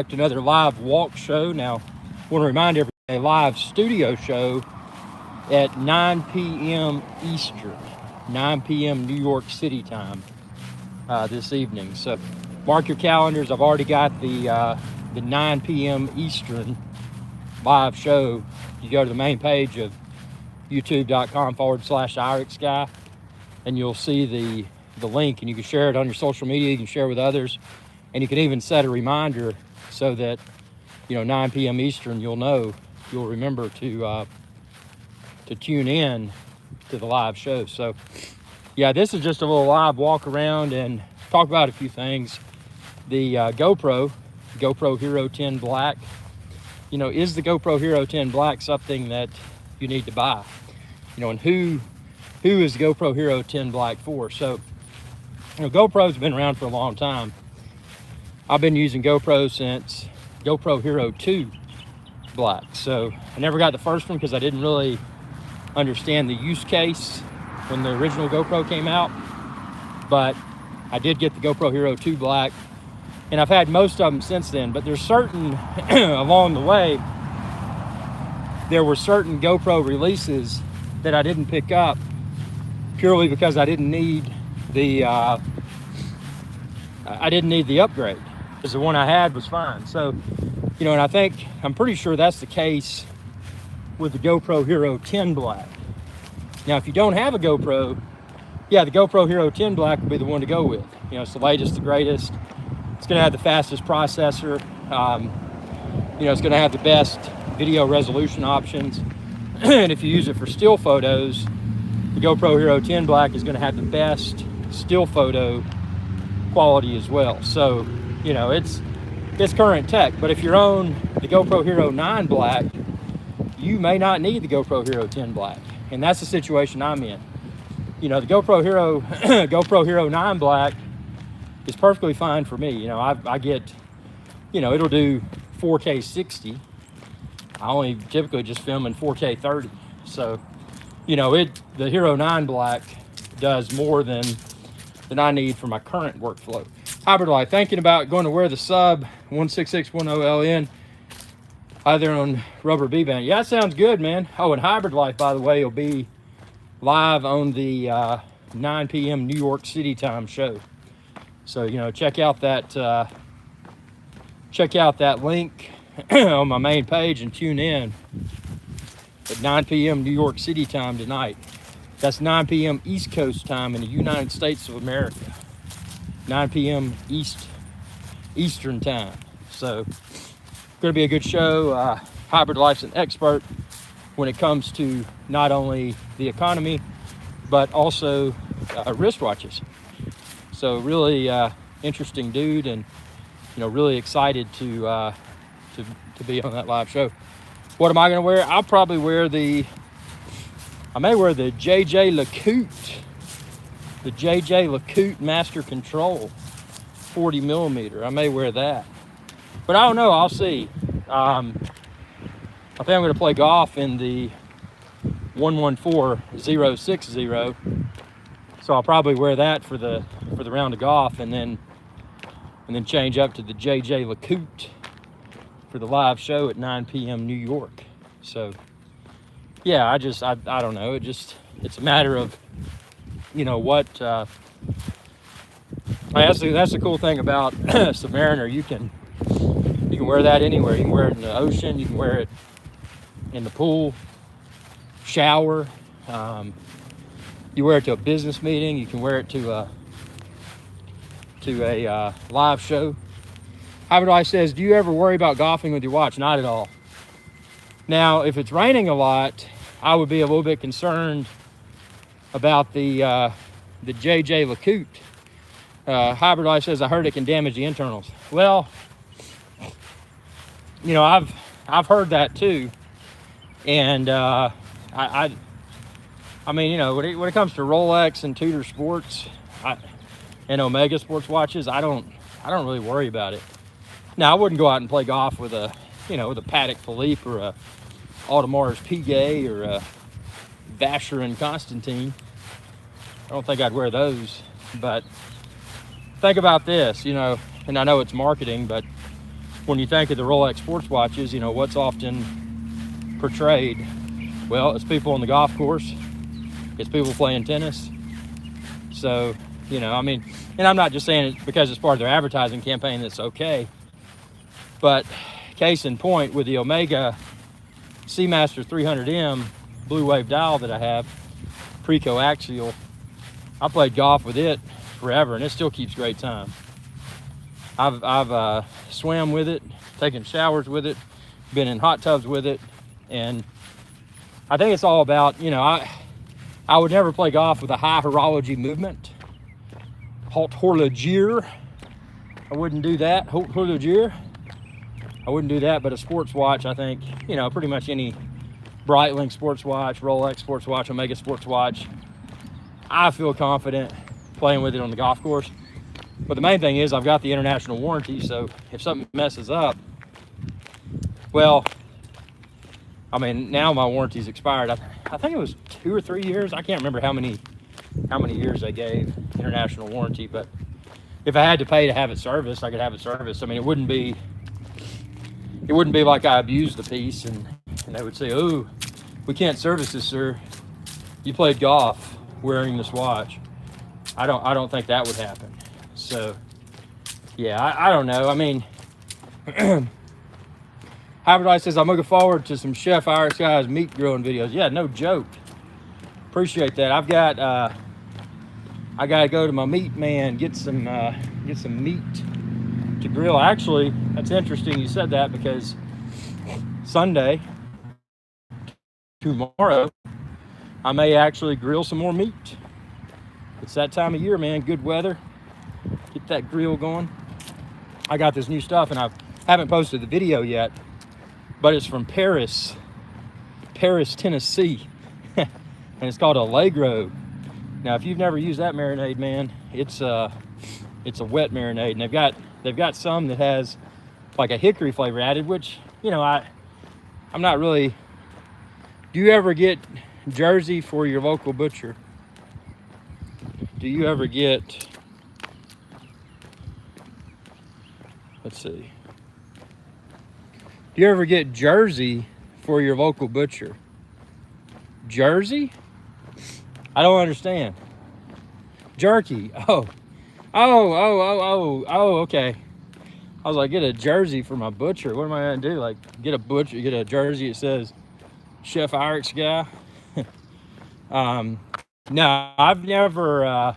Another live walk show. Now, I want to remind everybody, a live studio show at 9 p.m. Eastern, 9 p.m. New York City time this evening. So mark your calendars. I've already got the 9 p.m. Eastern live show. You go to the main page of youtube.com/IrixGuy, and you'll see the link, and you can share it on your social media. You can share with others, and you can even set a reminder so that 9 p.m. Eastern, you'll remember to tune in to the live show. So yeah, this is just a little live walk around and talk about a few things. The GoPro Hero 10 Black. Is the GoPro Hero 10 Black something that you need to buy? And who is the GoPro Hero 10 Black for? So GoPro's been around for a long time. I've been using GoPro since GoPro Hero 2 Black. So I never got the first one because I didn't really understand the use case when the original GoPro came out. But I did get the GoPro Hero 2 Black, and I've had most of them since then. But there's certain, along the way, there were certain GoPro releases that I didn't pick up purely because I didn't need the upgrade, because the one I had was fine. So, and I'm pretty sure that's the case with the GoPro Hero 10 Black. Now, if you don't have a GoPro, yeah, the GoPro Hero 10 Black will be the one to go with. It's the latest, the greatest. It's going to have the fastest processor. It's going to have the best video resolution options. And if you use it for still photos, the GoPro Hero 10 Black is going to have the best still photo quality as well. So, it's current tech. But if you're on the GoPro Hero 9 Black, you may not need the GoPro Hero 10 Black. And that's the situation I'm in. The GoPro Hero 9 Black is perfectly fine for me. I get, it'll do 4K 60. I only typically just film in 4K 30. So, the Hero 9 Black does more than I need for my current workflow. Hybrid Life, thinking about going to wear the sub 16610LN either on rubber B-band. Yeah, that sounds good, man. Oh, and Hybrid Life, by the way, will be live on the 9 p.m. New York City time show. So, check out that link on my main page and tune in at 9 p.m. New York City time tonight. That's 9 p.m. East Coast time in the United States of America. 9 p.m. Eastern time. So, going to be a good show. Hybrid Life's an expert when it comes to not only the economy, but also wristwatches. So, really interesting dude, and really excited to be on that live show. What am I going to wear? I'll probably I may wear the JJ LeCoultre. The JJ LeCoultre Master Control 40 millimeter. I may wear that. But I don't know. I'll see. I think I'm going to play golf in the 114060. So I'll probably wear that for the round of golf, and then change up to the JJ LeCoultre for the live show at 9 p.m. New York. So yeah, I don't know. It's a matter of, what, that's the cool thing about Submariner. You can wear that anywhere. You can wear it in the ocean. You can wear it in the pool, shower. You wear it to a business meeting. You can wear it to a live show. Hybrid Life says, do you ever worry about golfing with your watch? Not at all. Now, if it's raining a lot, I would be a little bit concerned about the JJ LeCoultre. Hybrid Life says, I heard it can damage the internals. Well, I've heard that too, and I mean, when it comes to Rolex and Tudor Sports and Omega Sports watches, I don't really worry about it. Now, I wouldn't go out and play golf with a Patek Philippe or a Audemars Piguet or a Vacheron Constantine. I don't think I'd wear those. But think about this, and I know it's marketing, but when you think of the Rolex sports watches, you know, what's often portrayed? Well, it's people on the golf course, it's people playing tennis. So, you know, I mean, and I'm not just saying it because it's part of their advertising campaign that's okay, but case in point, with the Omega Seamaster 300M blue wave dial that I have, pre-coaxial, I played golf with it forever, and it still keeps great time. I've swam with it, taken showers with it, been in hot tubs with it, and I think it's all about, you know, I would never play golf with a high horology movement. Haute horloger. I wouldn't do that. Haute horloger. I wouldn't do that, but a sports watch, I think, you know, pretty much any Breitling sports watch, Rolex sports watch, Omega sports watch, I feel confident playing with it on the golf course. But the main thing is I've got the international warranty, so if something messes up, well, I mean, now my warranty's expired. I think it was 2 or 3 years. I can't remember how many years they gave international warranty, but if I had to pay to have it serviced, I could have it serviced. I mean, it wouldn't be like I abused the piece and they would say, "Oh, we can't service this, sir. You played golf wearing this watch." I don't think that would happen. So yeah, I don't know. I mean, Hybridized says, I'm looking forward to some Chef Irish guys meat grilling videos. Yeah, no joke. Appreciate that. I got to go to my meat man, get some meat to grill. Actually, that's interesting you said that, because Sunday, tomorrow, I may actually grill some more meat. It's that time of year, man. Good weather. Get that grill going. I got this new stuff, and I haven't posted the video yet, but it's from Paris, Tennessee. And it's called Allegro. Now, if you've never used that marinade, man, it's a wet marinade, and they've got some that has like a hickory flavor added, which, you know, I'm not really. Do you ever get Jersey for your local butcher? Do you ever get, let's see, do you ever get Jersey for your local butcher? Jersey? I don't understand. Jerky. Oh, okay. I was like, get a Jersey for my butcher. What am I gonna do? Like, get a Jersey that says Chef Irish guy? No, I've never,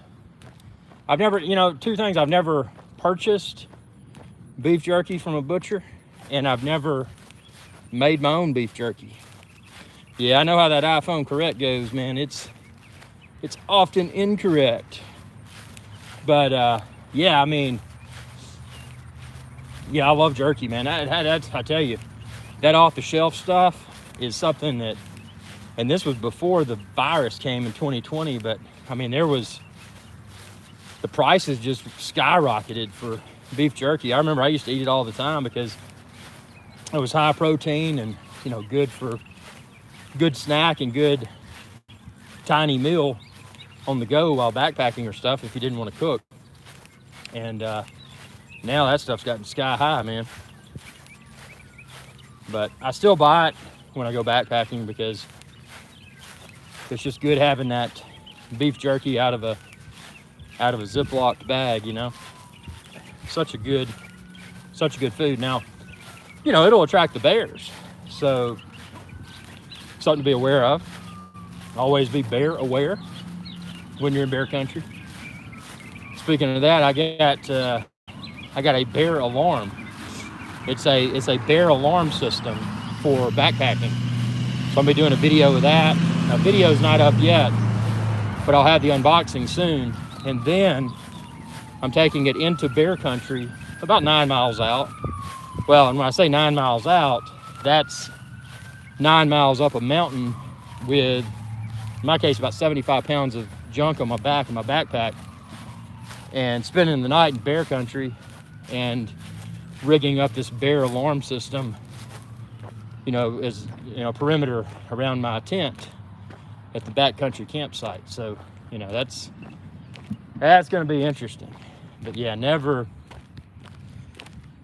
you know, two things. I've never purchased beef jerky from a butcher, and I've never made my own beef jerky. Yeah, I know how that iPhone correct goes, man. It's often incorrect. But, yeah, I mean, yeah, I love jerky, man. That's, I tell you, that off-the-shelf stuff is something that, and this was before the virus came in 2020, but, I mean, the prices just skyrocketed for beef jerky. I remember I used to eat it all the time because it was high protein and, you know, good snack and good tiny meal on the go while backpacking or stuff if you didn't want to cook. And now that stuff's gotten sky high, man. But I still buy it when I go backpacking because it's just good having that beef jerky out of a Ziploc bag, you know. Such a good food. Now, you know, it'll attract the bears, so something to be aware of. Always be bear aware when you're in bear country. Speaking of that, I got a bear alarm. It's a bear alarm system for backpacking. So I'll be doing a video of that. Now, video's not up yet, but I'll have the unboxing soon. And then I'm taking it into bear country, about 9 miles out. Well, and when I say 9 miles out, that's 9 miles up a mountain with, in my case, about 75 pounds of junk on my back in my backpack, and spending the night in bear country and rigging up this bear alarm system, you know, as, you know, perimeter around my tent at the backcountry campsite. So, you know, that's going to be interesting. But yeah, never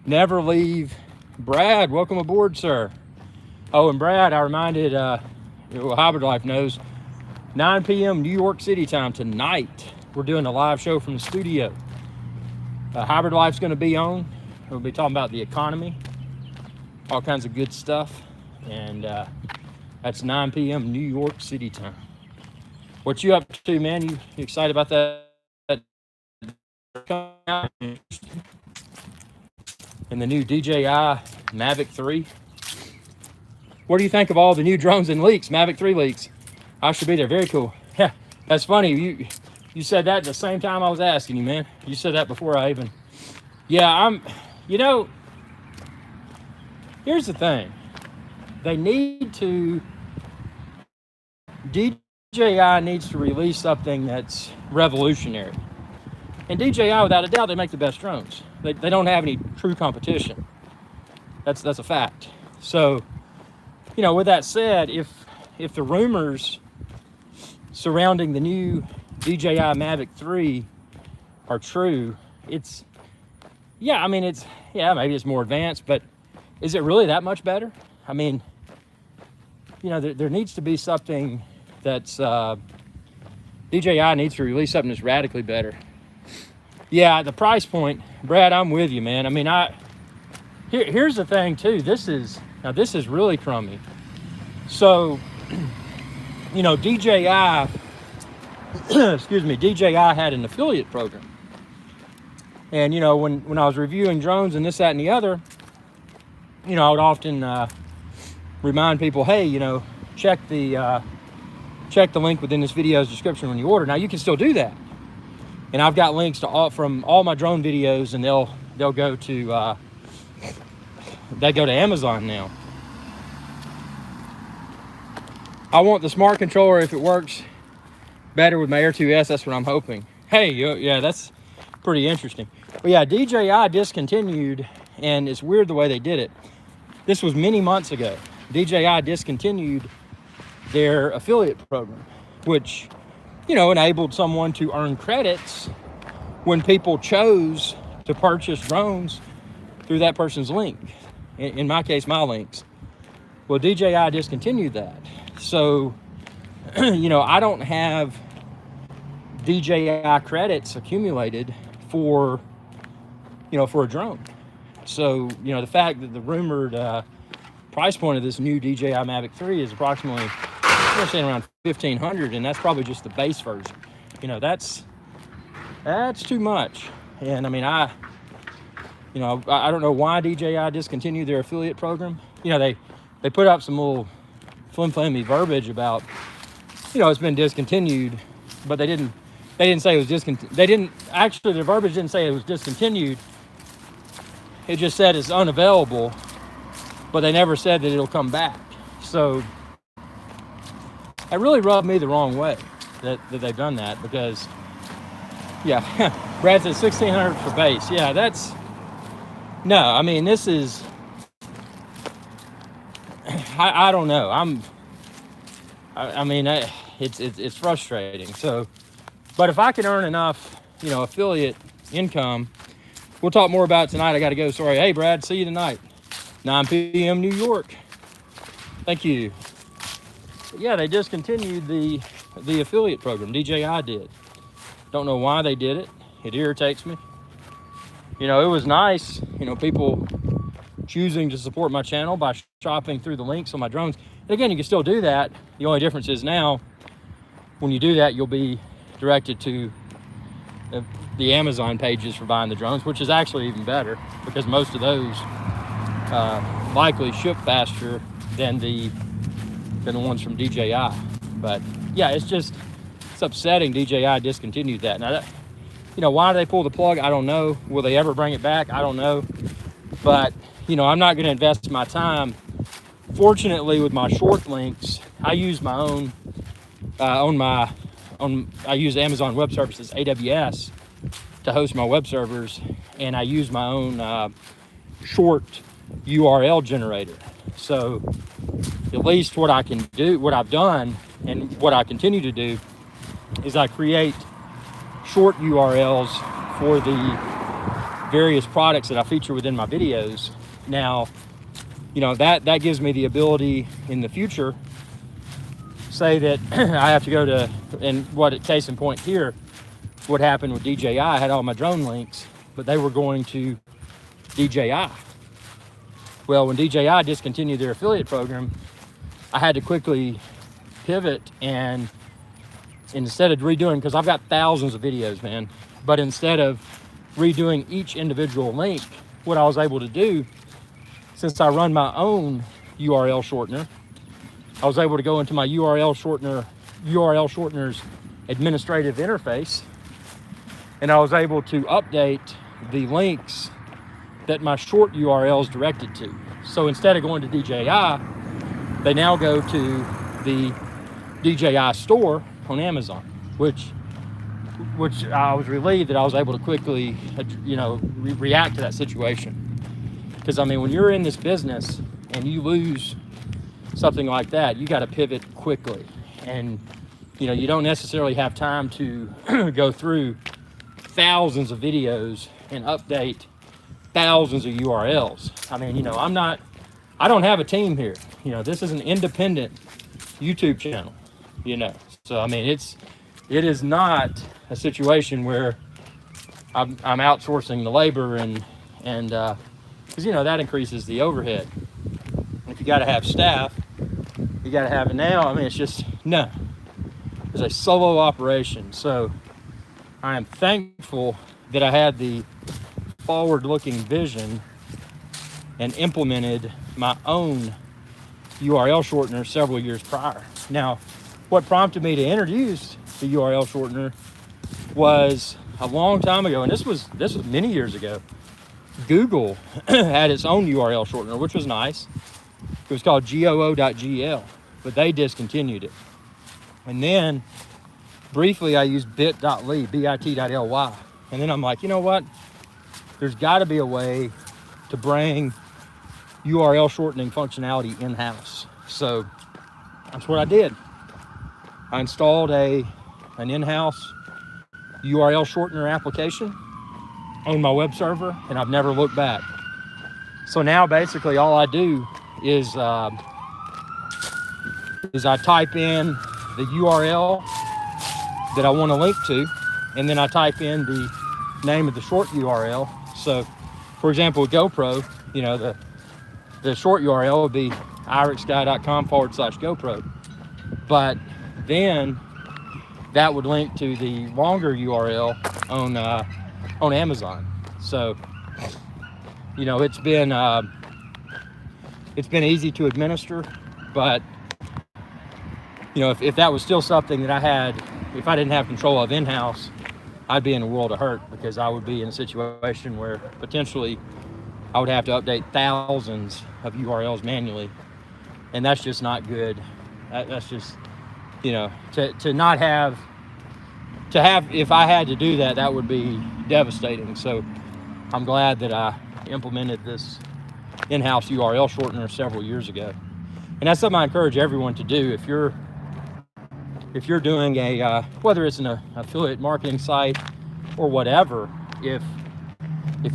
leave Brad, welcome aboard, sir. Oh, and Brad, I reminded, Hybrid Life knows, 9 p.m. New York City time tonight. We're doing a live show from the studio. Hybrid Life's going to be on. We'll be talking about the economy, all kinds of good stuff. And that's 9 p.m. New York City time. What you up to, man? You excited about that? And the new DJI Mavic 3. What do you think of all the new drones and leaks, Mavic 3 leaks? I should be there. Very cool. Yeah, that's funny. You said that at the same time I was asking you, man. You said that before I even... Yeah, here's the thing. They need to... DJI needs to release something that's revolutionary. And DJI, without a doubt, they make the best drones. They don't have any true competition. That's a fact. So, with that said, if the rumors surrounding the new DJI Mavic 3 are true, maybe it's more advanced, but is it really that much better? I mean, there needs to be something that's, DJI needs to release something that's radically better. Yeah, the price point, Brad, I'm with you, man. I mean, here's the thing too. This is really crummy. So, DJI, DJI had an affiliate program. And, when I was reviewing drones and this, that, and the other, I would often remind people, hey, check the link within this video's description when you order. Now, you can still do that. And I've got links from all my drone videos, and they'll go to Amazon now. I want the smart controller if it works better with my Air 2S. That's what I'm hoping. Hey, yeah, that's pretty interesting. But yeah, DJI discontinued, and it's weird the way they did it. This was many months ago. DJI discontinued their affiliate program, which, enabled someone to earn credits when people chose to purchase drones through that person's link. In my case, my links. Well, DJI discontinued that. So, I don't have DJI credits accumulated for a drone. So, the fact that the rumored price point of this new DJI Mavic 3 is approximately, I'm saying around $1,500, and that's probably just the base version. That's too much. And I mean, I don't know why DJI discontinued their affiliate program. They put up some little flim-flammy verbiage about, it's been discontinued, but they didn't say it was discontinued. The verbiage didn't say it was discontinued. It just said it's unavailable, but they never said that it'll come back. So it really rubbed me the wrong way that they've done that, because, yeah, Brad said $1,600 for base. Yeah, this is, I don't know. It's frustrating. So, but if I can earn enough, affiliate income, we'll talk more about it tonight. I got to go. Sorry. Hey, Brad, see you tonight. 9 p.m. New York. Thank you. But yeah, they discontinued the affiliate program. DJI did. Don't know why they did it. It irritates me. It was nice, people choosing to support my channel by shopping through the links on my drones. And again, you can still do that. The only difference is now, when you do that, you'll be directed to the Amazon pages for buying the drones, which is actually even better, because most of those likely ship faster than the ones from DJI. But yeah, it's upsetting DJI discontinued that. Now, why do they pull the plug? I don't know. Will they ever bring it back? I don't know. But, I'm not going to invest my time. Fortunately, with my short links, I use my own, I use Amazon Web Services, AWS, to host my web servers, and I use my own short URL generator. So at least what I can do, what I've done, and what I continue to do, is I create short URLs for the various products that I feature within my videos. Now, that gives me the ability in the future, say that I have to go to, and what case in point here, what happened with DJI, I had all my drone links, but they were going to DJI. Well, when DJI discontinued their affiliate program, I had to quickly pivot, and instead of redoing, because I've got thousands of videos, man, but instead of redoing each individual link, what I was able to do, since I run my own URL shortener, I was able to go into my URL shortener's administrative interface, and I was able to update the links that my short URL is directed to. So instead of going to DJI, they now go to the DJI store on Amazon, which I was relieved that I was able to quickly, react to that situation. Because I mean, when you're in this business and you lose something like that, you got to pivot quickly, and you don't necessarily have time to go through thousands of videos and update thousands of URLs. I mean, I don't have a team here. This is an independent YouTube channel, So I mean, it is not a situation where I'm outsourcing the labor and because that increases the overhead. If you got to have staff, you got to have it now. I mean, it's just no. It's a solo operation. So I am thankful that I had the forward-looking vision and implemented my own URL shortener several years prior. Now, what prompted me to introduce the URL shortener was a long time ago, and this was many years ago. Google had its own URL shortener, which was nice. It was called goo.gl, but they discontinued it. And then briefly I used bit.ly, bit.ly. And then I'm like, you know what? There's got to be a way to bring URL shortening functionality in-house. So that's what I did. I installed an in-house URL shortener application on my web server, and I've never looked back. So now basically all I do is I type in the URL that I want to link to, and then I type in the name of the short URL. So for example, with GoPro, the short URL would be irixguy.com/GoPro. But then that would link to the longer URL on Amazon. So, it's been easy to administer, but if that was still something that I had, if I didn't have control of in-house, I'd be in a world of hurt, because I would be in a situation where potentially I would have to update thousands of URLs manually, and that's just not good. That's just, to not have, if I had to do that, that would be devastating. So I'm glad that I implemented this in-house URL shortener several years ago. And that's something I encourage everyone to do. If you're doing whether it's an affiliate marketing site or whatever, if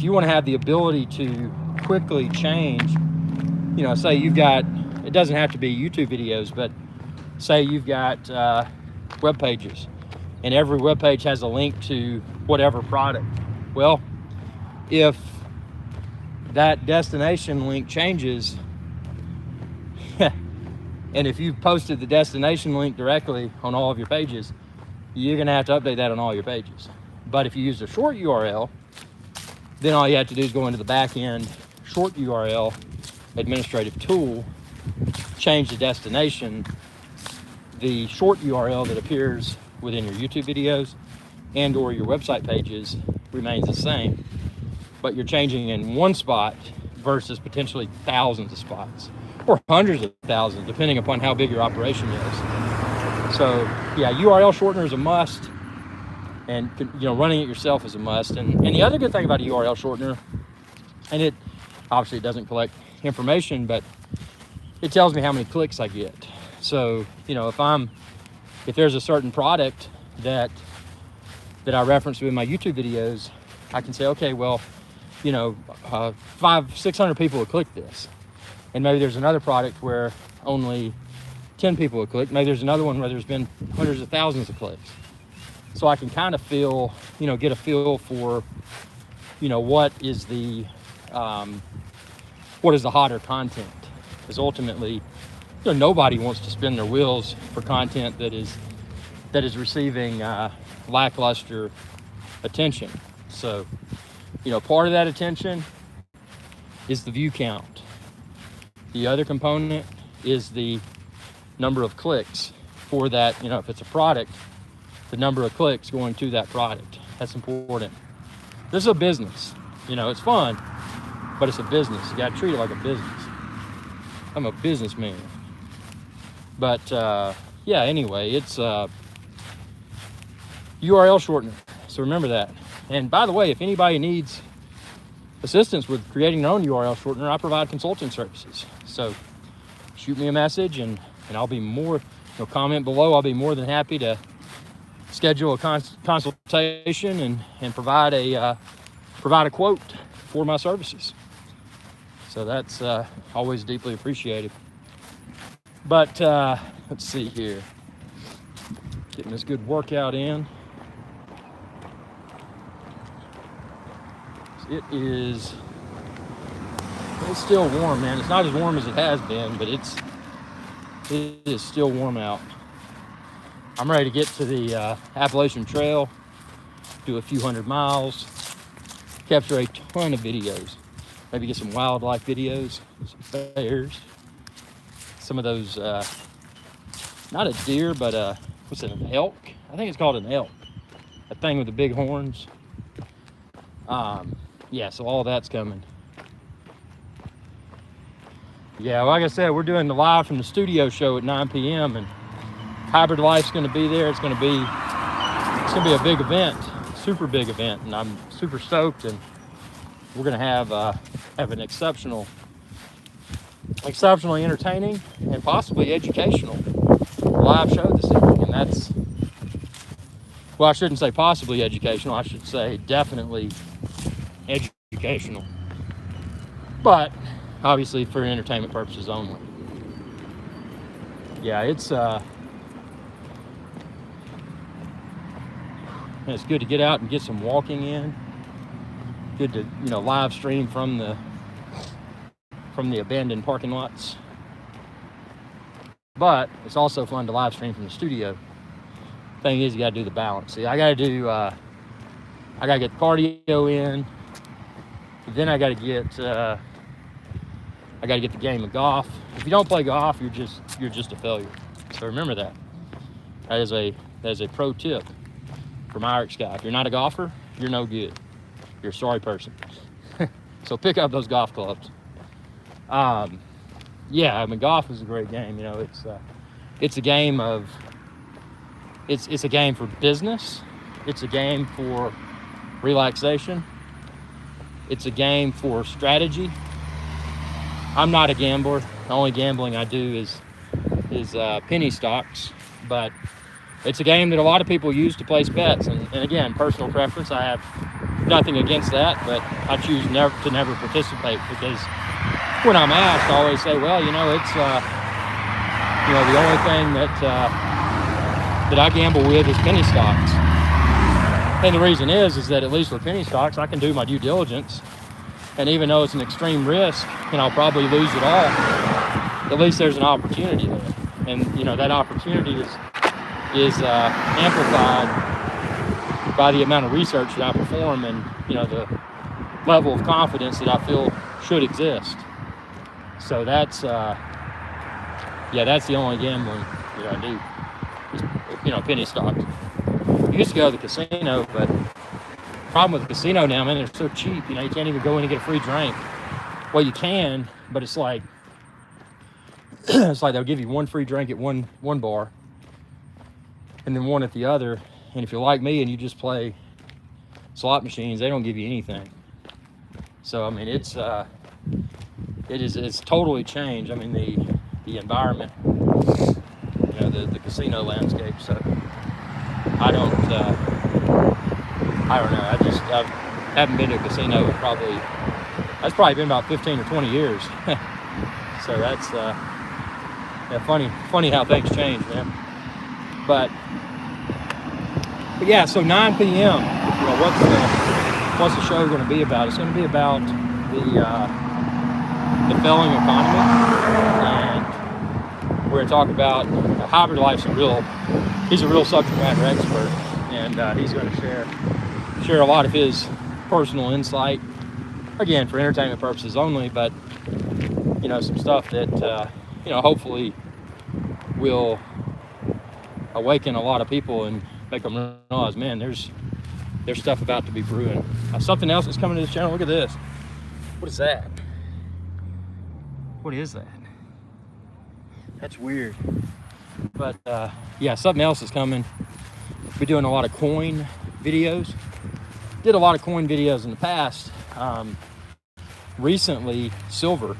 you want to have the ability to quickly change, say you've got, it doesn't have to be YouTube videos, but say you've got web pages, and every web page has a link to whatever product. Well, if that destination link changes, and if you've posted the destination link directly on all of your pages, you're going to have to update that on all your pages. But if you use a short URL, then all you have to do is go into the back end short URL administrative tool, change the destination, the short URL that appears within your YouTube videos and or your website pages remains the same, but you're changing in one spot versus potentially thousands of spots, or hundreds of thousands, depending upon how big your operation is. So yeah, URL shortener is a must, and running it yourself is a must. And the other good thing about a URL shortener, and it obviously doesn't collect information, but it tells me how many clicks I get. So if there's a certain product that I reference in my YouTube videos, I can say, okay, well, 500-600 people will click this. And maybe there's another product where only 10 people have clicked. Maybe there's another one where there's been hundreds of thousands of clicks. So I can kind of feel, get a feel for, what is the hotter content. Because ultimately, nobody wants to spin their wheels for content that is receiving lackluster attention. So, part of that attention is the view count. The other component is the number of clicks for that. If it's a product, the number of clicks going to that product. That's important. This is a business. It's fun, but it's a business. You got to treat it like a business. I'm a businessman. But anyway, it's URL shortener. So remember that. And by the way, if anybody needs assistance with creating their own URL shortener, I provide consulting services. So shoot me a message and I'll be comment below. I'll be more than happy to schedule a consultation and provide a quote for my services. So that's always deeply appreciated. But let's see here. Getting this good workout in. It's still warm, man. It's not as warm as it has been, but it is still warm out. I'm ready to get to the Appalachian Trail, do a few hundred miles, capture a ton of videos, maybe get some wildlife videos, some bears, some of those, not a deer, but what's it, an elk? I think it's called an elk, a thing with the big horns. So all that's coming. Yeah, like I said, we're doing the live from the studio show at 9 p.m. and Hybrid Life's going to be there. It's going to be a big event, super big event, and I'm super stoked. And we're going to have an exceptionally entertaining and possibly educational live show this evening. And that's, well, I shouldn't say possibly educational. I should say definitely educational, but obviously for entertainment purposes only. Yeah, it's good to get out and get some walking in. Good to live stream from the abandoned parking lots. But it's also fun to live stream from the studio. Thing is, you got to do the balance. See, I got to get cardio in. Then I got to get the game of golf. If you don't play golf, you're just a failure. So remember that. That is a pro tip from Irish guy. If you're not a golfer, you're no good. You're a sorry person. So pick up those golf clubs. Golf is a great game. It's a game of. It's a game for business. It's a game for relaxation. It's a game for strategy. I'm not a gambler. The only gambling I do is penny stocks, but it's a game that a lot of people use to place bets. And again, personal preference. I have nothing against that, but I choose to never participate because when I'm asked, I always say, well, it's the only thing that I gamble with is penny stocks. And the reason is that at least with penny stocks, I can do my due diligence. And even though it's an extreme risk and I'll probably lose it all, at least there's an opportunity there. And, that opportunity is amplified by the amount of research that I perform and, the level of confidence that I feel should exist. So that's the only gambling that I do. Just, penny stocks. I used to go to the casino, but the problem with the casino now, man, they're so cheap. You can't even go in and get a free drink. Well, you can, but it's like they'll give you one free drink at one bar and then one at the other. And if you're like me and you just play slot machines, they don't give you anything. So I mean, it's totally changed. I mean, the environment, the casino landscape. So I don't know. I haven't been to a casino in that's probably been about 15 or 20 years. So that's yeah, funny how things change, man. But yeah, so 9 p.m. You know, what's the show going to be about? It's going to be about the failing economy, and we're going to talk about hybrid life's he's a real subject matter expert, and he's going to share a lot of his personal insight, again, for entertainment purposes only, but you know, some stuff that you know, hopefully will awaken a lot of people and make them realize, man, there's stuff about to be brewing. Something else is coming to this channel. Look at this. What is that? What is that? That's weird. But yeah, something else is coming. We're doing a lot of coin videos. Did a lot of coin videos in the past. Recently, silver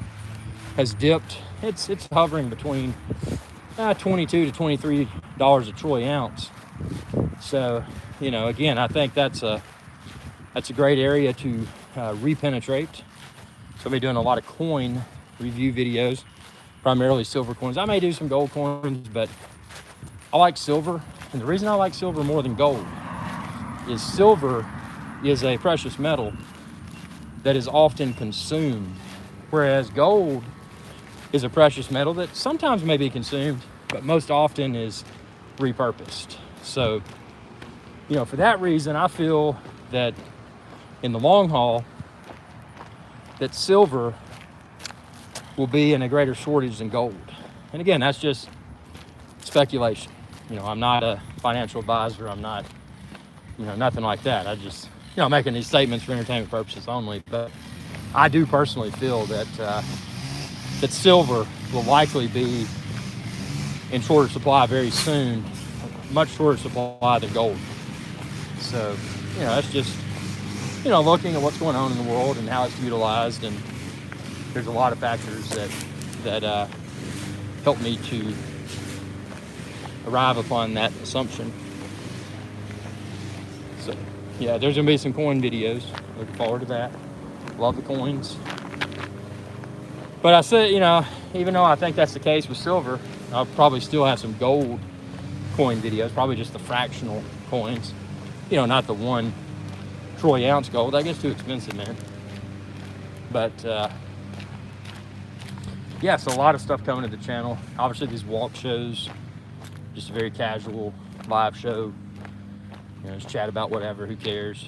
has dipped. It's hovering between $22 to $23 a troy ounce. So, you know, again, I think that's a great area to repenetrate. So I'll be doing a lot of coin review videos, primarily silver coins. I may do some gold coins, but I like silver. And the reason I like silver more than gold is silver is a precious metal that is often consumed, whereas gold is a precious metal that sometimes may be consumed, but most often is repurposed. So, you know, for that reason, I feel that in the long haul, that silver will be in a greater shortage than gold. And again, that's just speculation. You know, I'm not a financial advisor. I'm not, you know, nothing like that. I just, you know, making these statements for entertainment purposes only. But I do personally feel that that silver will likely be in shorter supply very soon, much shorter supply than gold. So, you know, that's just, you know, looking at what's going on in the world and how it's utilized, and there's a lot of factors that help me to arrive upon that assumption. So, yeah, there's gonna be some coin videos. Looking forward to that. Love the coins. But I said, you know, even though I think that's the case with silver, I'll probably still have some gold coin videos, probably just the fractional coins. You know, not the 1 troy ounce gold. That gets too expensive, man. But yeah, so a lot of stuff coming to the channel. Obviously these walk shows, just a very casual live show. You know, just chat about whatever, who cares.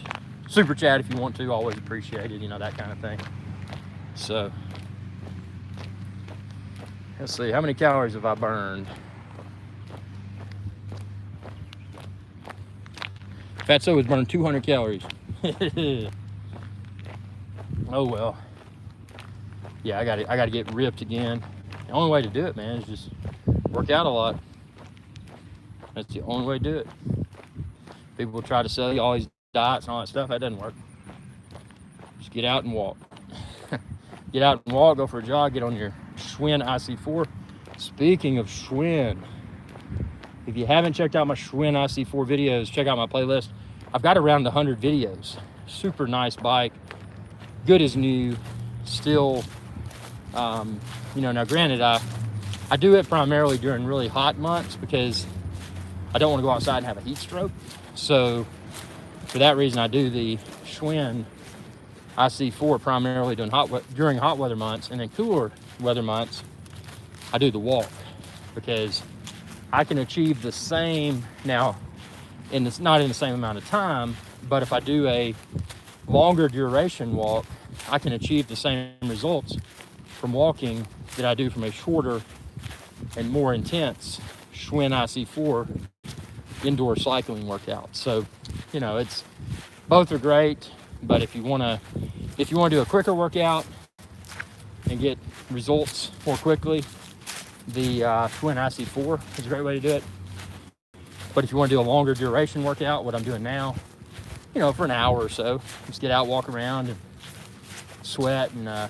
Super chat if you want to, always appreciated, you know, that kind of thing. So, let's see, how many calories have I burned? Fatso has burned 200 calories. Oh well. Yeah, I gotta get ripped again. The only way to do it, man, is just work out a lot. That's the only way to do it. People try to sell you all these diets and all that stuff. That doesn't work. Just get out and walk. Get out and walk, go for a jog, get on your Schwinn IC4. Speaking of Schwinn, if you haven't checked out my Schwinn IC4 videos, check out my playlist. I've got around 100 videos. Super nice bike. Good as new. Still, you know, now granted, I do it primarily during really hot months because I don't want to go outside and have a heat stroke. So for that reason, I do the Schwinn IC4 primarily during hot weather months, and then cooler weather months, I do the walk because I can achieve the same now, and it's not in the same amount of time, but if I do a longer duration walk, I can achieve the same results from walking that I do from a shorter and more intense Schwinn IC4 indoor cycling workout. So, you know, it's both are great, but if you want to do a quicker workout and get results more quickly, the Schwinn IC4 is a great way to do it. But if you want to do a longer duration workout, what I'm doing now, you know, for an hour or so, just get out, walk around, and sweat, and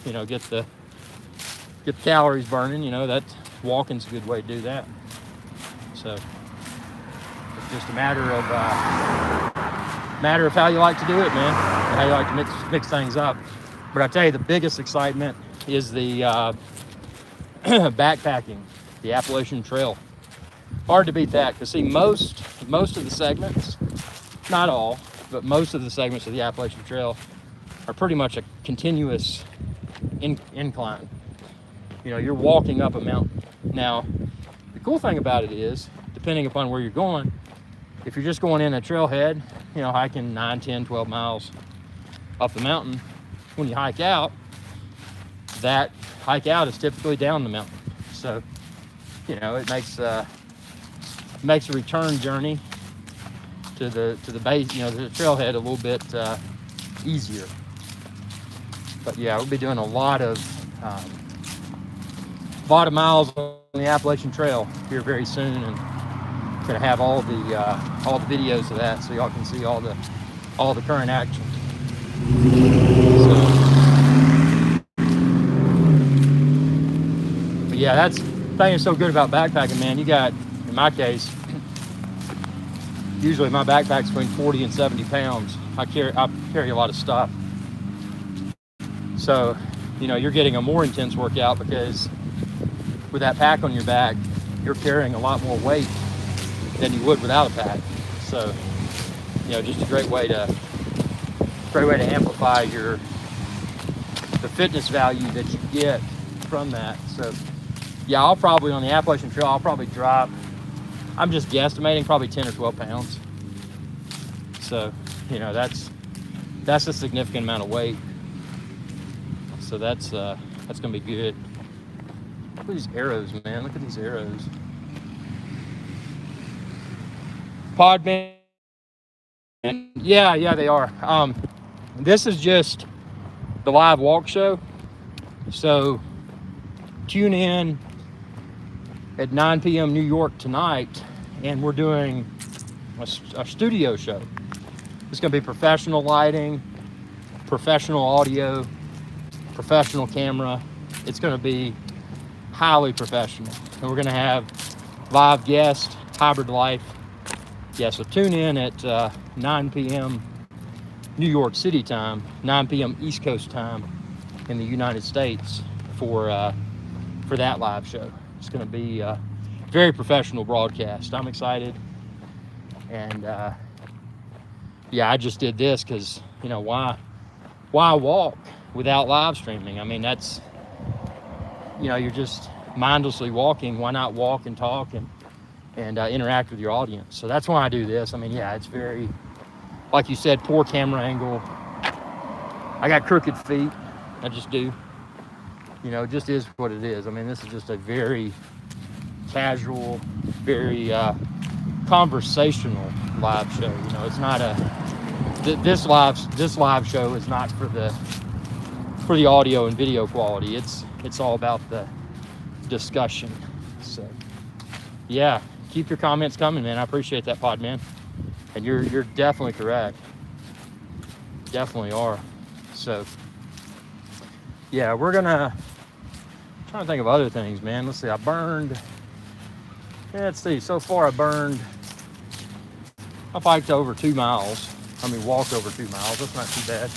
you know, get the calories burning. You know, that walking's a good way to do that. So it's just a matter of how you like to do it, man, and how you like to mix things up. But I tell you, the biggest excitement is the backpacking the Appalachian Trail. Hard to beat that, because see, most of the segments, not all, but most of the segments of the Appalachian Trail are pretty much a continuous incline. You know, you're walking up a mountain. Now, the cool thing about it is, depending upon where you're going, if you're just going in a trailhead, you know, hiking 9, 10, 12 miles up the mountain, when you hike out, that hike out is typically down the mountain. So, you know, it makes a return journey to the base, you know, the trailhead a little bit easier. But yeah, we'll be doing a lot of miles on the Appalachian Trail here very soon, and gonna have all the videos of that, so y'all can see all the current action. So, but yeah, that's the thing is so good about backpacking, man. You got, in my case, usually my backpack's between 40 and 70 pounds. I carry a lot of stuff. So, you know, you're getting a more intense workout, because with that pack on your back, you're carrying a lot more weight than you would without a pack. So, you know, just a great way to amplify the fitness value that you get from that. So yeah, I'll probably, on the Appalachian Trail, I'll probably drop, I'm just guesstimating, probably 10 or 12 pounds. So, you know, that's a significant amount of weight. So that's gonna be good. Look at these arrows, man. Look at these arrows. Pod man. Yeah, they are. This is just the live walk show. So tune in at 9 p.m. New York tonight, and we're doing a studio show. It's going to be professional lighting, professional audio, professional camera. It's going to be highly professional, and we're going to have live guests, hybrid life. Yeah, so tune in at 9 p.m. New York City time, 9 p.m. East Coast time in the United States for that live show. It's going to be a very professional broadcast. I'm excited, and yeah, I just did this because, you know, why walk without live streaming? I mean, that's, you know, you're just mindlessly walking. Why not walk and talk and interact with your audience? So that's why I do this. I mean, yeah, it's very, like you said, poor camera angle. I got crooked feet. I just do. You know, it just is what it is. I mean, this is just a very casual, very conversational live show. You know, it's not this live show is not for the audio and video quality. It's all about the discussion. So yeah, keep your comments coming, man. I appreciate that, pod man. And you're definitely correct. Definitely are. So yeah, we're gonna trying to think of other things, man. Let's see. Let's see. So far, I've hiked over 2 miles. I mean, walked over 2 miles. That's not too bad.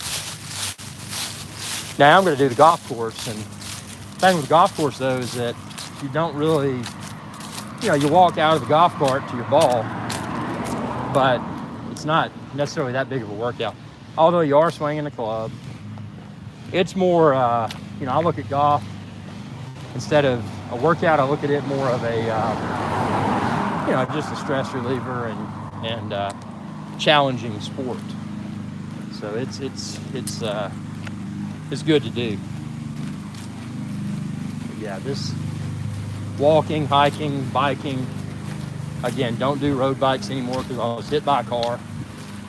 Now I'm going to do the golf course. And the thing with the golf course, though, is that you don't really, you know, you walk out of the golf cart to your ball, but it's not necessarily that big of a workout. Although you are swinging the club, it's more, you know, I look at golf, instead of a workout, I look at it more of a, you know, just a stress reliever and challenging sport. So it's good to do. But yeah, this walking, hiking, biking. Again, don't do road bikes anymore because I was hit by a car.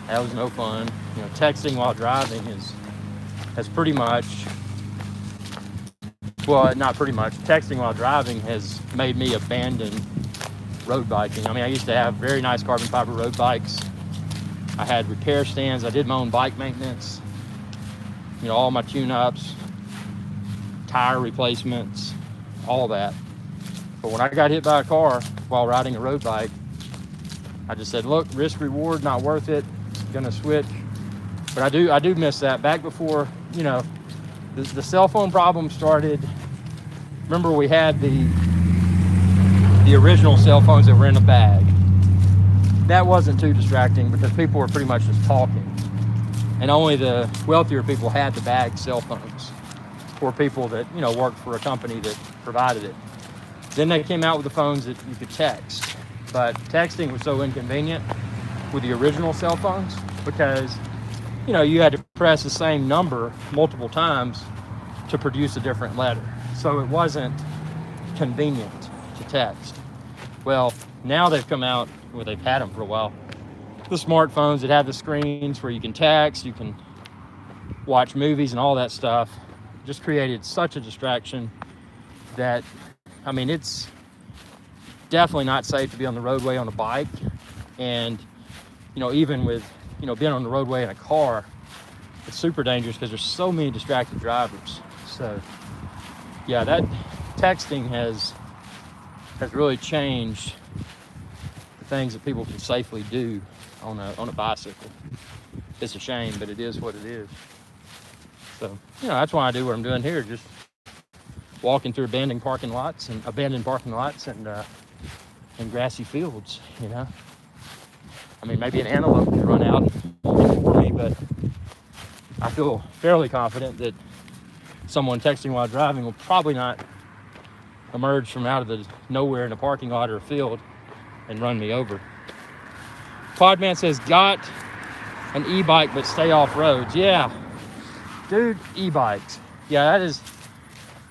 That was no fun. You know, texting while driving has pretty much, well, not pretty much, texting while driving has made me abandon road biking. I mean, I used to have very nice carbon fiber road bikes. I had repair stands. I did my own bike maintenance. You know, all my tune-ups, tire replacements, all that. But when I got hit by a car while riding a road bike, I just said, look, risk reward, not worth it. Gonna switch. But I do miss that. Back before, you know, the cell phone problem started remember we had the original cell phones that were in a bag. That wasn't too distracting because people were pretty much just talking. And only the wealthier people had the bag cell phones, or people that, you know, worked for a company that provided it. Then they came out with the phones that you could text. But texting was so inconvenient with the original cell phones because, you know, you had to press the same number multiple times to produce a different letter. So it wasn't convenient to text. Well, now they've come out, well, they've had them for a while, the smartphones that have the screens where you can text, you can watch movies and all that stuff. Just created such a distraction that, I mean, it's definitely not safe to be on the roadway on a bike. And, you know, even with, you know, being on the roadway in a car, it's super dangerous because there's so many distracted drivers. So, yeah, that texting has really changed the things that people can safely do on a bicycle. It's a shame, but it is what it is. So, you know, that's why I do what I'm doing here, just walking through abandoned parking lots and grassy fields, you know. I mean, maybe an antelope can run out for me, but I feel fairly confident that someone texting while driving will probably not emerge from out of the nowhere in a parking lot or a field and run me over. Podman says, got an e-bike but stay off roads. Yeah, dude, e-bikes. Yeah, that is,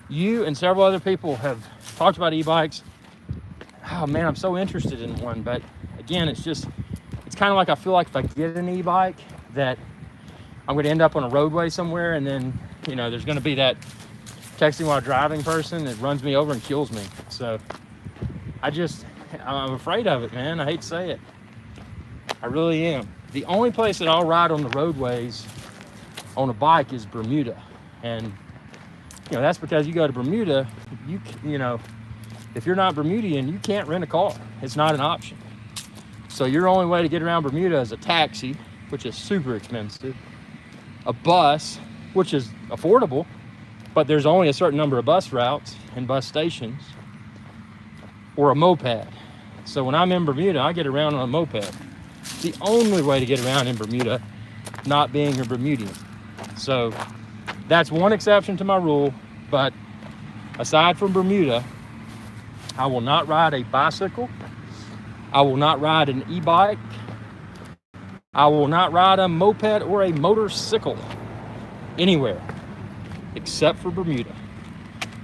you and several other people have talked about e-bikes. Oh man, I'm so interested in one, but again, it's kind of like, I feel like if I get an e-bike that I'm going to end up on a roadway somewhere, and then, you know, there's going to be that texting while driving person that runs me over and kills me. So I'm afraid of it, man. I hate to say it. I really am. The only place that I'll ride on the roadways on a bike is Bermuda. And, you know, that's because you go to Bermuda, you know, if you're not Bermudian, you can't rent a car. It's not an option. So your only way to get around Bermuda is a taxi, which is super expensive, a bus, which is affordable, but there's only a certain number of bus routes and bus stations, or a moped. So when I'm in Bermuda, I get around on a moped. It's the only way to get around in Bermuda, not being a Bermudian. So that's one exception to my rule, but aside from Bermuda, I will not ride a bicycle. I will not ride an e-bike. I will not ride a moped or a motorcycle anywhere except for Bermuda.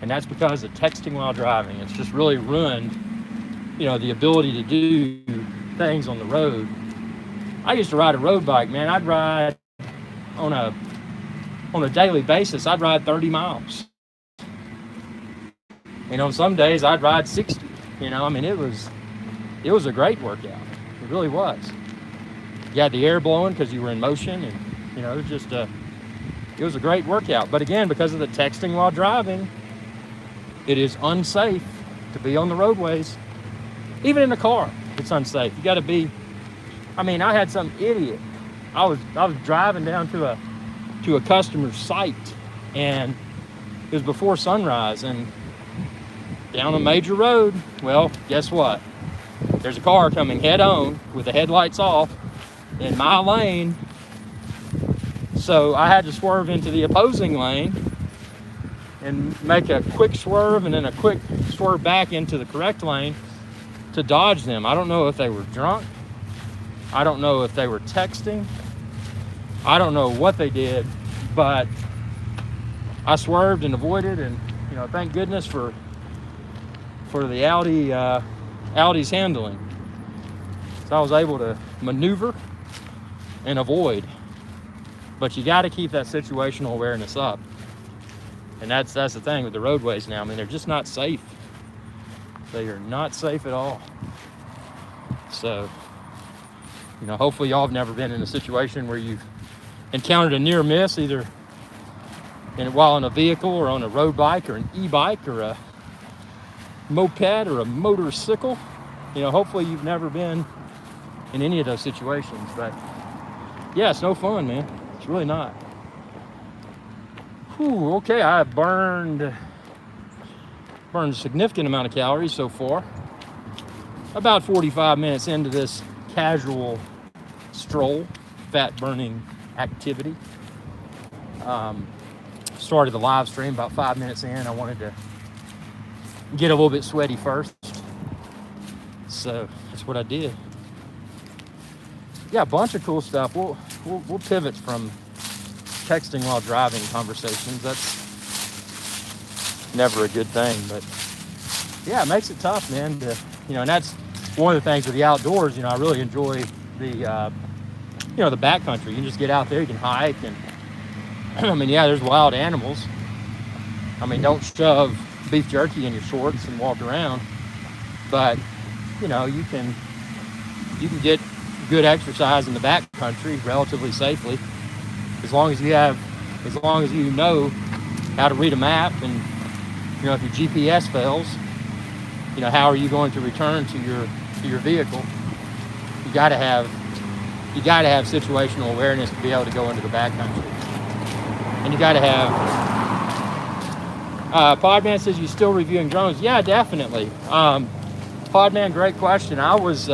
And that's because of texting while driving. It's just really ruined, you know, the ability to do things on the road. I used to ride a road bike, man. I'd ride on a daily basis. I'd ride 30 miles. And on some days I'd ride 60. You know, I mean, it was a great workout. It really was. You had the air blowing because you were in motion, and, you know, it was just it was a great workout. But again, because of the texting while driving, it is unsafe to be on the roadways. Even in a car, it's unsafe. You got to be, I mean, I had some idiot. I was driving down to a customer's site, and it was before sunrise, and down a major road, well, guess what? There's a car coming head on with the headlights off in my lane. So I had to swerve into the opposing lane and make a quick swerve and then a quick swerve back into the correct lane to dodge them. I don't know if they were drunk. I don't know if they were texting. I don't know what they did, but I swerved and avoided, and, you know, thank goodness for the Audi's handling. So I was able to maneuver and avoid. But you got to keep that situational awareness up. And that's the thing with the roadways now. I mean, they're just not safe. They are not safe at all. So, you know, hopefully y'all have never been in a situation where you've encountered a near miss, either while on a vehicle or on a road bike or an e-bike or a moped or a motorcycle. You know, hopefully you've never been in any of those situations. But yeah, it's no fun, man. It's really not. Whew, okay, I burned burned a significant amount of calories so far. About 45 minutes into this casual stroll, fat burning activity. Started the live stream about 5 minutes in. I wanted to get a little bit sweaty first, so that's what I did. Yeah, a bunch of cool stuff. We'll pivot from texting while driving conversations. That's never a good thing, but yeah, it makes it tough, man. And that's one of the things with the outdoors. I really enjoy the the backcountry. You can just get out there, you can hike, and I mean, yeah, there's wild animals. I mean, don't shove beef jerky in your shorts and walk around, but you can get good exercise in the backcountry relatively safely, as long as you know how to read a map, and if your GPS fails, how are you going to return to your vehicle? You got to have situational awareness to be able to go into the backcountry, and you got to have. Podman says, you still reviewing drones? Yeah, definitely. Podman, great question. I was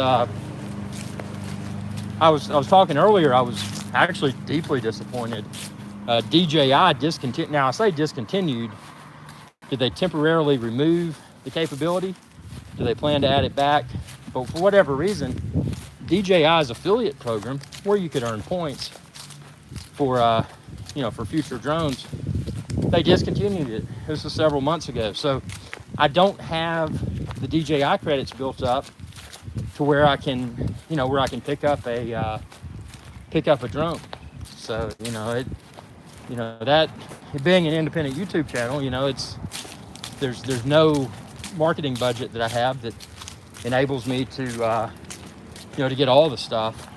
talking earlier. I was actually deeply disappointed. DJI discontinued. Now I say discontinued. Did they temporarily remove the capability? Do they plan to add it back? But for whatever reason, DJI's affiliate program, where you could earn points for for future drones, they discontinued it. This was several months ago. So I don't have the DJI credits built up to where I can pick up a drone. So that being an independent YouTube channel, there's no marketing budget that I have that enables me to to get all the stuff.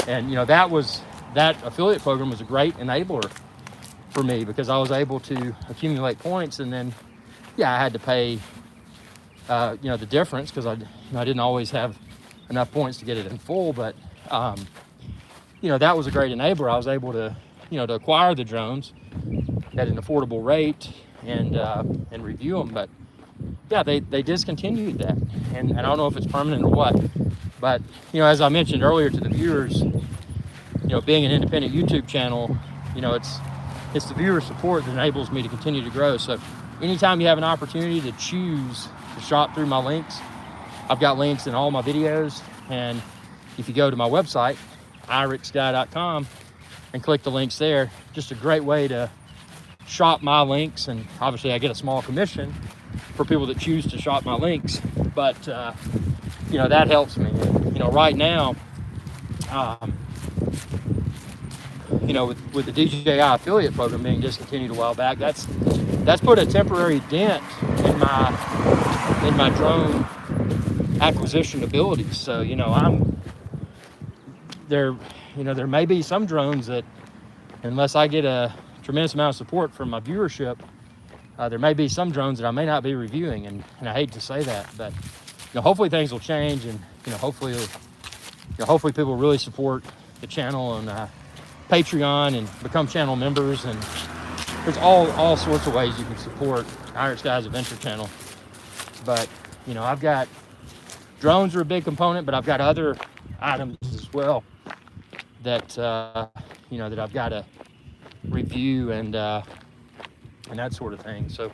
And that affiliate program was a great enabler for me, because I was able to accumulate points, and then I had to pay the difference, because I didn't always have enough points to get it in full. But that was a great enabler. I was able to to acquire the drones at an affordable rate and review them. But yeah, they discontinued that, and I don't know if it's permanent or what. But as I mentioned earlier to the viewers, being an independent YouTube channel, it's the viewer support that enables me to continue to grow. So anytime you have an opportunity to choose to shop through my links, I've got links in all my videos. And if you go to my website, irixguy.com, and click the links there, just a great way to shop my links. And obviously I get a small commission for people that choose to shop my links, but that helps me. Right now, with the DJI affiliate program being discontinued a while back, that's put a temporary dent in my drone acquisition abilities. So there may be some drones that, unless I get a tremendous amount of support from my viewership, there may be some drones that I may not be reviewing, and I hate to say that, but hopefully things will change, and hopefully people really support the channel on Patreon and become channel members. And there's all sorts of ways you can support Iron Sky's Adventure channel. But I've got drones are a big component, but I've got other items as well that that I've got to review and that sort of thing. So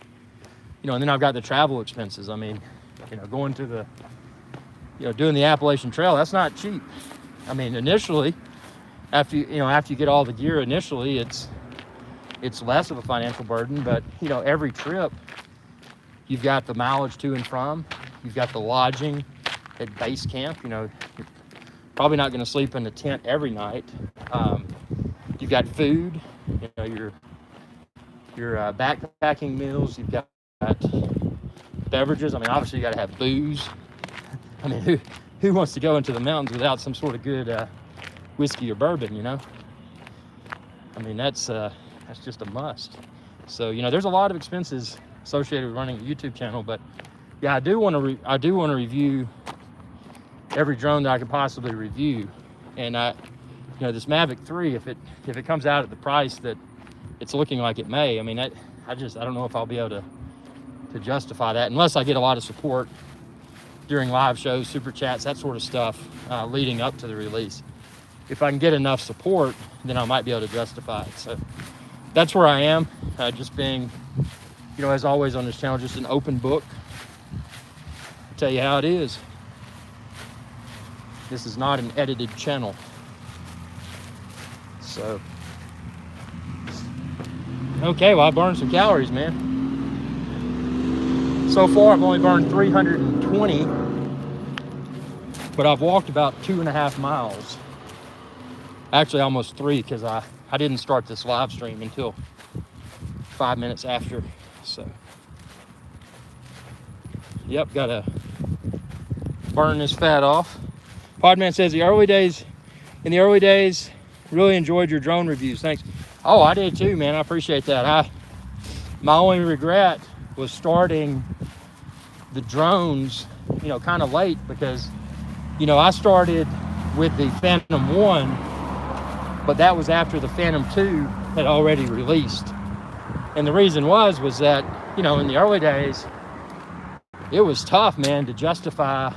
and then I've got the travel expenses. I mean, going to the doing the Appalachian Trail, that's not cheap. I mean, initially, after you get all the gear, initially it's less of a financial burden. But every trip, you've got the mileage to and from, you've got the lodging at base camp. You're probably not going to sleep in a tent every night. You've got food, your backpacking meals. You've got beverages. I mean, obviously you got to have booze. I mean, who wants to go into the mountains without some sort of good whiskey or bourbon? I mean, that's just a must. So there's a lot of expenses associated with running a YouTube channel. But yeah, I do want to review every drone that I could possibly review. And this Mavic 3, if it comes out at the price that it's looking like it may, I mean, I don't know if I'll be able to to justify that, unless I get a lot of support during live shows, super chats, that sort of stuff, leading up to the release. If I can get enough support, then I might be able to justify it. So that's where I am, just being, you know, as always on this channel, just an open book. I'll tell you how it is. This is not an edited channel. So, okay, well, I burned some calories, man. So far, I've only burned 320, but I've walked about 2.5 miles. Actually, almost 3, because I didn't start this live stream until 5 minutes after. So, yep, gotta burn this fat off. Podman says in the early days, really enjoyed your drone reviews. Thanks. Oh, I did too, man. I appreciate that. My only regret was starting the drones, you know, kind of late, because, you know, I started with the Phantom 1, but that was after the Phantom 2 had already released. And the reason was that, you know, in the early days, it was tough, man, to justify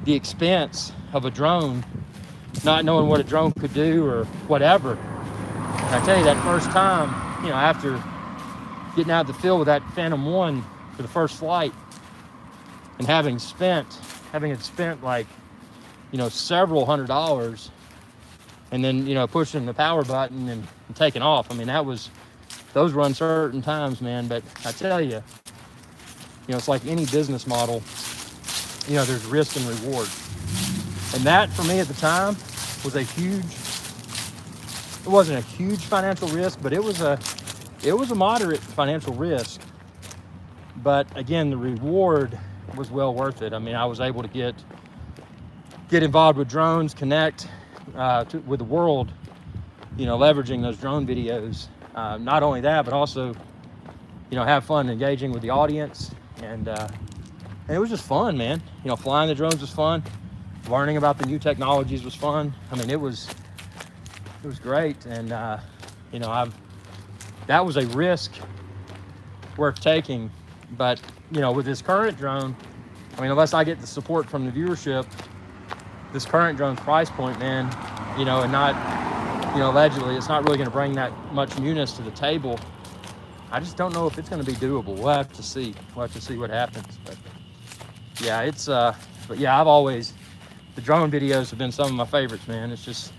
the expense of a drone, not knowing what a drone could do or whatever. And I tell you, that first time, you know, after getting out of the field with that Phantom 1 for the first flight, and having spent like, you know, several $100s, and then, you know, pushing the power button and taking off. I mean, those were uncertain times, man. But I tell you, you know, it's like any business model, you know, there's risk and reward. And that, for me at the time, was it wasn't a huge financial risk, but it was a moderate financial risk. But again, the reward was well worth it. I mean, I was able to get involved with drones, connect with the world, you know, leveraging those drone videos. Not only that, but also, you know, have fun engaging with the audience. And it was just fun, man. You know, flying the drones was fun. Learning about the new technologies was fun. I mean, it was great. And, you know, that was a risk worth taking. But, you know, with this current drone, I mean, unless I get the support from the viewership, this current drone's price point, man, you know, and not, you know, allegedly, it's not really going to bring that much newness to the table. I just don't know if it's going to be doable. We'll have to see. We'll have to see what happens. But yeah, but yeah, the drone videos have been some of my favorites, man. It's just,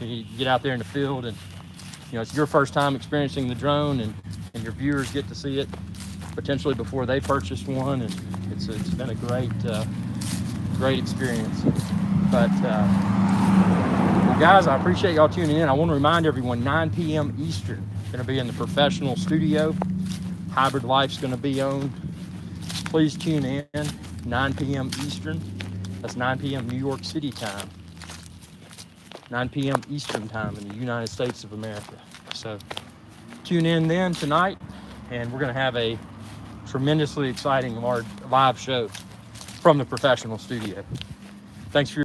you get out there in the field and, you know, it's your first time experiencing the drone, and your viewers get to see it potentially before they purchase one. And it's been a great experience. But, well, guys, I appreciate y'all tuning in. I want to remind everyone, 9 p.m. Eastern, going to be in the professional studio. Hybrid Life's going to be on. Please tune in, 9 p.m. Eastern. That's 9 p.m. New York City time. 9 p.m. Eastern time in the United States of America. So tune in then tonight, and we're going to have a tremendously exciting live show from the professional studio. Thanks for your